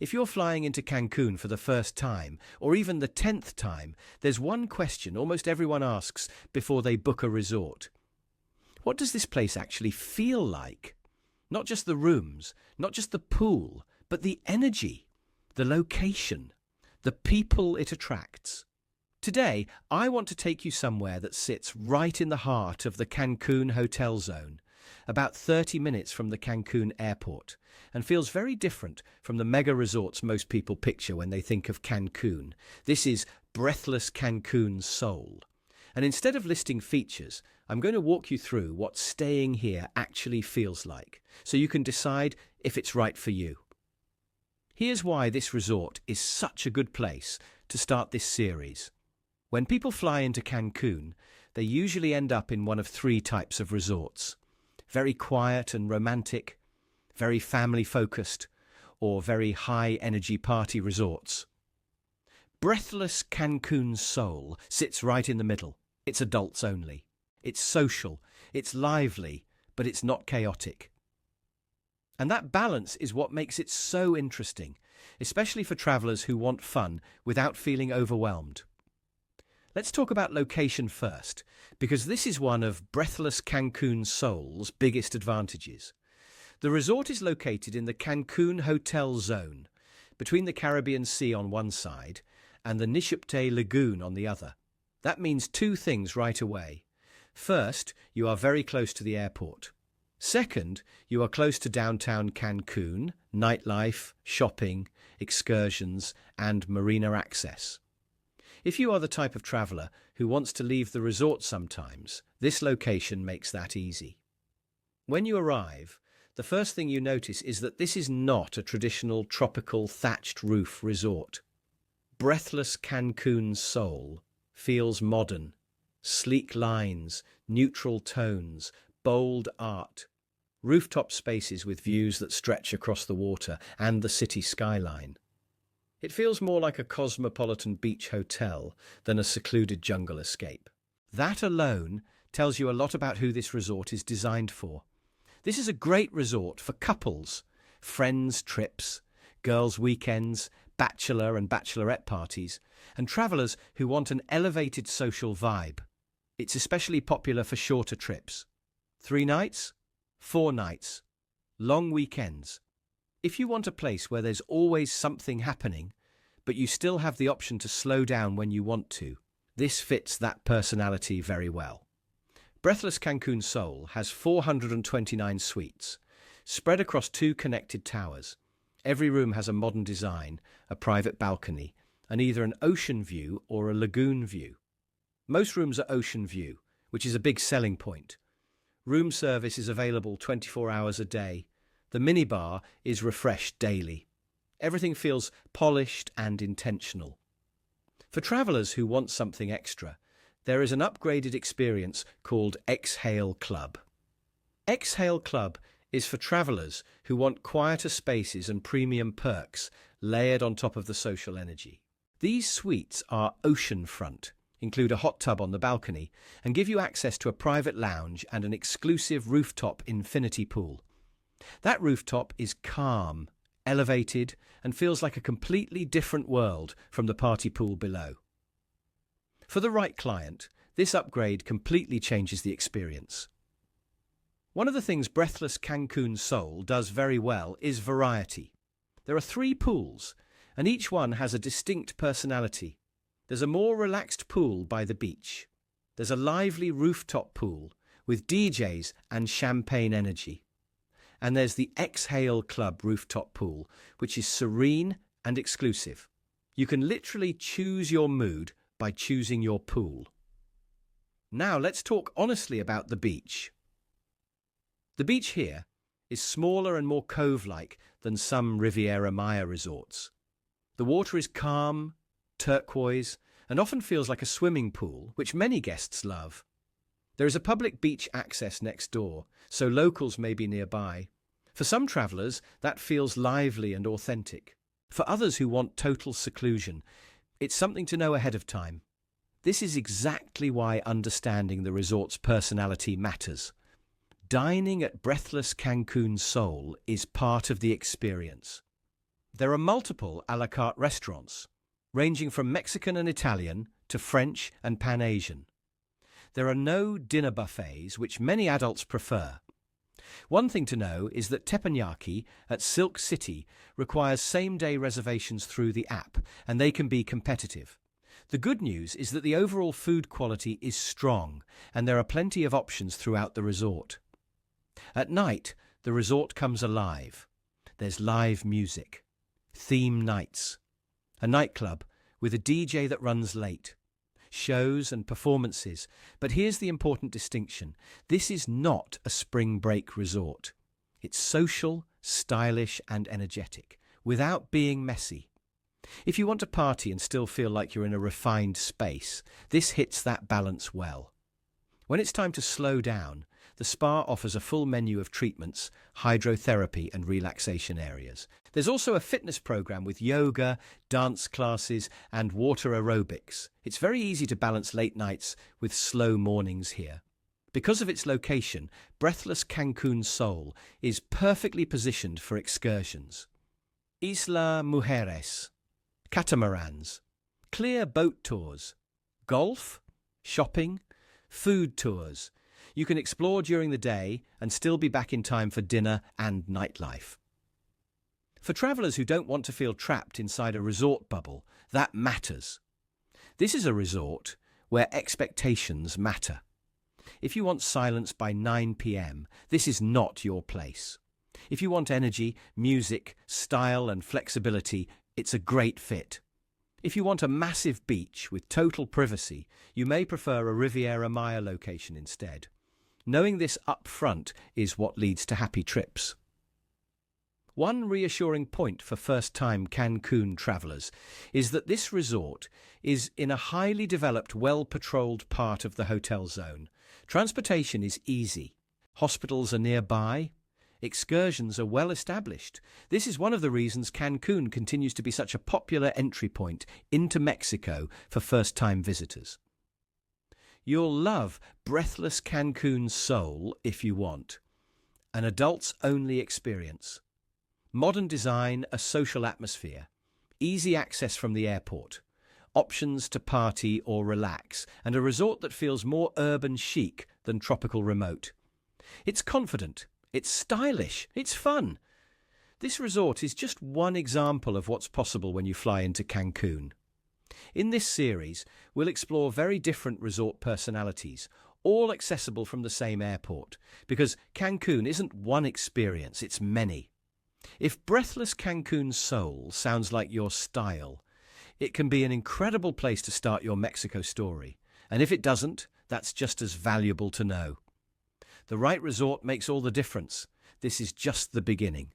If you're flying into Cancun for the first time, or even the 10th time, there's one question almost everyone asks before they book a resort. What does this place actually feel like? Not just the rooms, not just the pool, but the energy, the location, the people it attracts. Today, I want to take you somewhere that sits right in the heart of the Cancun hotel zone, about 30 minutes from the Cancun airport, and feels very different from the mega resorts most people picture when they think of Cancun. This is Breathless Cancun Soul. And instead of listing features, I'm going to walk you through what staying here actually feels like, so you can decide if it's right for you. Here's why this resort is such a good place to start this series. When people fly into Cancun, they usually end up in one of three types of resorts: very quiet and romantic, very family-focused, or very high-energy party resorts. Breathless Cancun Soul sits right in the middle. It's adults only. It's social, it's lively, but it's not chaotic. And that balance is what makes it so interesting, especially for travelers who want fun without feeling overwhelmed. Let's talk about location first, because this is one of Breathless Cancun Soul's biggest advantages. The resort is located in the Cancun Hotel Zone, between the Caribbean Sea on one side and the Nishupte Lagoon on the other. That means two things right away. First, you are very close to the airport. Second, you are close to downtown Cancun, nightlife, shopping, excursions, and marina access. If you are the type of traveler who wants to leave the resort sometimes, this location makes that easy. When you arrive, the first thing you notice is that this is not a traditional tropical thatched roof resort. Breathless Cancun Soul feels modern. Sleek lines, neutral tones, bold art, rooftop spaces with views that stretch across the water and the city skyline. It feels more like a cosmopolitan beach hotel than a secluded jungle escape. That alone tells you a lot about who this resort is designed for. This is a great resort for couples, friends trips, girls' weekends, bachelor and bachelorette parties, and travelers who want an elevated social vibe. It's especially popular for shorter trips. 3 nights? 4 nights. Long weekends. If you want a place where there's always something happening, but you still have the option to slow down when you want to, this fits that personality very well. Breathless Cancun Soul has 429 suites, spread across 2 connected towers. Every room has a modern design, a private balcony, and either an ocean view or a lagoon view. Most rooms are ocean view, which is a big selling point. Room service is available 24 hours a day. The minibar is refreshed daily. Everything feels polished and intentional. For travelers who want something extra, there is an upgraded experience called Exhale Club. Exhale Club is for travelers who want quieter spaces and premium perks layered on top of the social energy. These suites are oceanfront, include a hot tub on the balcony, and give you access to a private lounge and an exclusive rooftop infinity pool. That rooftop is calm, elevated, and feels like a completely different world from the party pool below. For the right client, this upgrade completely changes the experience. One of the things Breathless Cancun Soul does very well is variety. There are 3 pools, and each one has a distinct personality. There's a more relaxed pool by the beach. There's a lively rooftop pool with DJs and champagne energy. And there's the Exhale Club rooftop pool, which is serene and exclusive. You can literally choose your mood by choosing your pool. Now let's talk honestly about the beach. The beach here is smaller and more cove-like than some Riviera Maya resorts. The water is calm, turquoise, and often feels like a swimming pool, which many guests love. There is a public beach access next door, so locals may be nearby. For some travelers, that feels lively and authentic. For others who want total seclusion, it's something to know ahead of time. This is exactly why understanding the resort's personality matters. Dining at Breathless Cancun Soul is part of the experience. There are multiple a la carte restaurants, ranging from Mexican and Italian to French and Pan-Asian. There are no dinner buffets, which many adults prefer. One thing to know is that teppanyaki at Silk City requires same-day reservations through the app, and they can be competitive. The good news is that the overall food quality is strong, and there are plenty of options throughout the resort. At night, the resort comes alive. There's live music, theme nights, a nightclub with a DJ that runs late, shows and performances. But here's the important distinction. This is not a spring break resort. It's social, stylish and energetic, without being messy. If you want to party and still feel like you're in a refined space, this hits that balance well. When it's time to slow down, the spa offers a full menu of treatments, hydrotherapy and relaxation areas. There's also a fitness program with yoga, dance classes and water aerobics. It's very easy to balance late nights with slow mornings here. Because of its location, Breathless Cancun Soul is perfectly positioned for excursions. Isla Mujeres, catamarans, clear boat tours, golf, shopping, food tours. You can explore during the day and still be back in time for dinner and nightlife. For travelers who don't want to feel trapped inside a resort bubble, that matters. This is a resort where expectations matter. If you want silence by 9 p.m., this is not your place. If you want energy, music, style and flexibility, it's a great fit. If you want a massive beach with total privacy, you may prefer a Riviera Maya location instead. Knowing this up front is what leads to happy trips. One reassuring point for first-time Cancun travelers is that this resort is in a highly developed, well-patrolled part of the hotel zone. Transportation is easy. Hospitals are nearby. Excursions are well established. This is one of the reasons Cancun continues to be such a popular entry point into Mexico for first-time visitors. You'll love Breathless Cancun Soul if you want. An adults-only experience. Modern design, a social atmosphere. Easy access from the airport. Options to party or relax, and a resort that feels more urban chic than tropical remote. It's confident. It's stylish. It's fun. This resort is just one example of what's possible when you fly into Cancun. In this series, we'll explore very different resort personalities, all accessible from the same airport, because Cancun isn't one experience, it's many. If Breathless Cancun Soul sounds like your style, it can be an incredible place to start your Mexico story. And if it doesn't, that's just as valuable to know. The right resort makes all the difference. This is just the beginning.